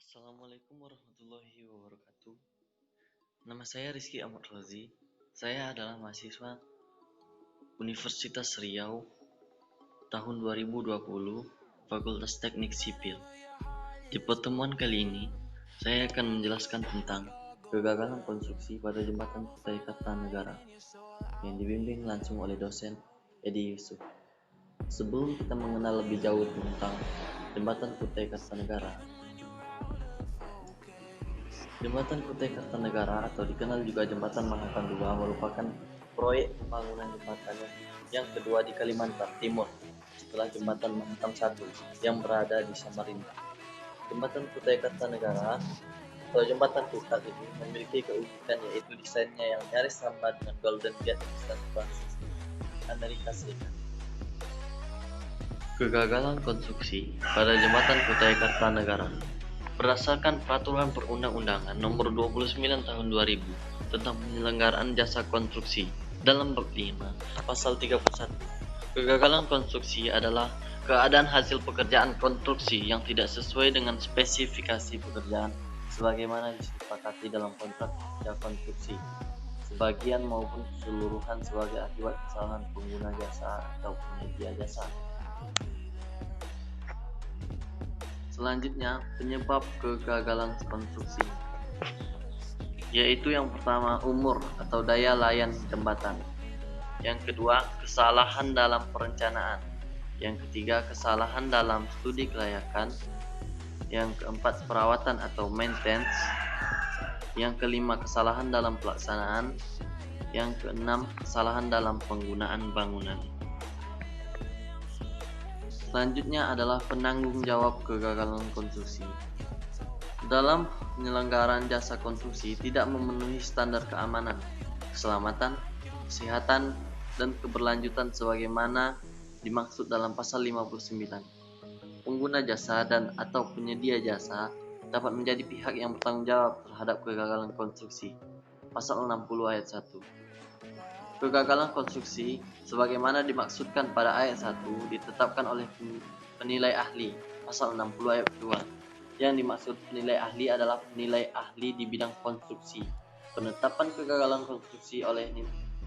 Assalamualaikum warahmatullahi wabarakatuh. Nama saya Rizky Ahmad Razi. Saya adalah mahasiswa Universitas Riau tahun 2020, Fakultas Teknik Sipil. Di pertemuan kali ini, saya akan menjelaskan tentang kegagalan konstruksi pada jembatan Kutai Kartanegara yang dibimbing langsung oleh dosen Edi Yusuf. Sebelum kita mengenal lebih jauh tentang jembatan Kutai Kartanegara, Jembatan Kutai Kartanegara atau dikenal juga Jembatan Mahakam II merupakan proyek pembangunan jembatan yang kedua di Kalimantan Timur setelah Jembatan Mahakam I yang berada di Samarinda. Jembatan Kutai Kartanegara atau Jembatan Kukar ini memiliki keunikan yaitu desainnya yang nyaris sama dengan Golden Gate di San Francisco, Amerika Serikat. Kegagalan konstruksi pada Jembatan Kutai Kartanegara berdasarkan Peraturan Perundang-undangan Nomor 29 Tahun 2000 tentang penyelenggaraan jasa konstruksi dalam bab 5 Pasal 31. Kegagalan konstruksi adalah keadaan hasil pekerjaan konstruksi yang tidak sesuai dengan spesifikasi pekerjaan sebagaimana disepakati dalam kontrak kerja konstruksi, sebagian maupun keseluruhan sebagai akibat kesalahan pengguna jasa atau penyedia jasa. Selanjutnya, penyebab kegagalan konstruksi, yaitu yang pertama, umur atau daya layan jembatan. Yang kedua, kesalahan dalam perencanaan. Yang ketiga, kesalahan dalam studi kelayakan. Yang keempat, perawatan atau maintenance. Yang kelima, kesalahan dalam pelaksanaan. Yang keenam, kesalahan dalam penggunaan bangunan. Selanjutnya adalah penanggung jawab kegagalan konstruksi. Dalam penyelenggaraan jasa konstruksi tidak memenuhi standar keamanan, keselamatan, kesehatan, dan keberlanjutan sebagaimana dimaksud dalam pasal 59. Pengguna jasa dan atau penyedia jasa dapat menjadi pihak yang bertanggung jawab terhadap kegagalan konstruksi. Pasal 60 ayat 1. Kegagalan konstruksi sebagaimana dimaksudkan pada ayat 1 ditetapkan oleh penilai ahli, pasal 60 ayat 2. Yang dimaksud penilai ahli adalah penilai ahli di bidang konstruksi. Penetapan kegagalan konstruksi oleh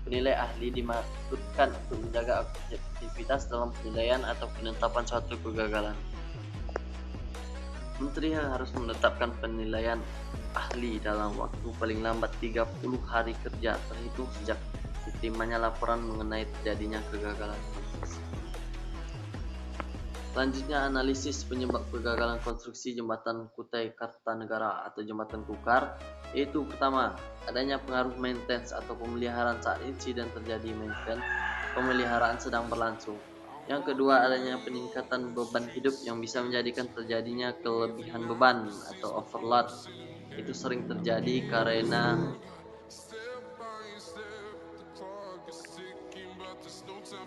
penilai ahli dimaksudkan untuk menjaga objektivitas dalam penilaian atau penetapan suatu kegagalan. Menteri harus menetapkan penilaian ahli dalam waktu paling lambat 30 hari kerja terhitung sejak diterimanya laporan mengenai terjadinya kegagalan konstruksi. Selanjutnya, analisis penyebab kegagalan konstruksi Jembatan Kutai Kartanegara atau Jembatan Kukar, yaitu pertama, adanya pengaruh maintenance atau pemeliharaan saat insiden terjadi maintenance, pemeliharaan sedang berlangsung. Yang kedua, adanya peningkatan beban hidup yang bisa menjadikan terjadinya kelebihan beban atau overload. Itu sering terjadi karena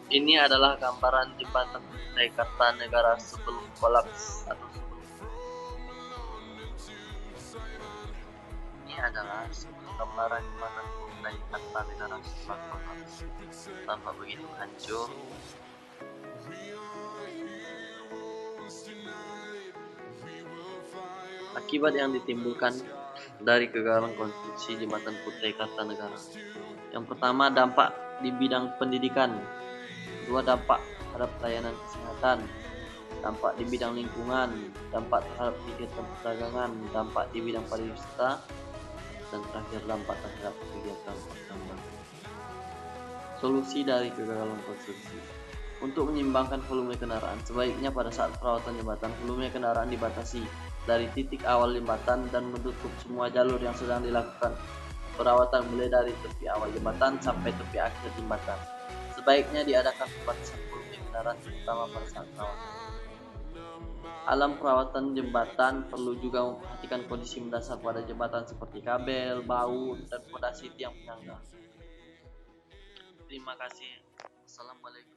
ini adalah gambaran jembatan Kutai Kartanegara sebelum kolaps atau sebelum. Ini adalah gambaran jembatan Kutai Kartanegara setelah kolaps. Tampak begitu hancur. Akibat yang ditimbulkan dari kegagalan konstruksi jembatan Kutai Kartanegara. Yang pertama, dampak di bidang pendidikan. Kedua, dampak terhadap layanan kesehatan. Dampak di bidang lingkungan. Dampak terhadap kegiatan perdagangan. Dampak di bidang pariwisata. Dan terakhir, dampak terhadap kegiatan pertambangan. Solusi dari kegagalan konstruksi. Untuk menyeimbangkan volume kendaraan, sebaiknya pada saat perawatan jembatan, volume kendaraan dibatasi dari titik awal jembatan dan menutup semua jalur yang sedang dilakukan perawatan mulai dari tepi awal jembatan sampai tepi akhir jembatan. Sebaiknya diadakan pembatasan volume kendaraan terutama pada saat perawatan. Alam perawatan jembatan perlu juga memperhatikan kondisi mendasar pada jembatan seperti kabel, baut, dan fondasi tiang penyangga. Terima kasih. Assalamualaikum.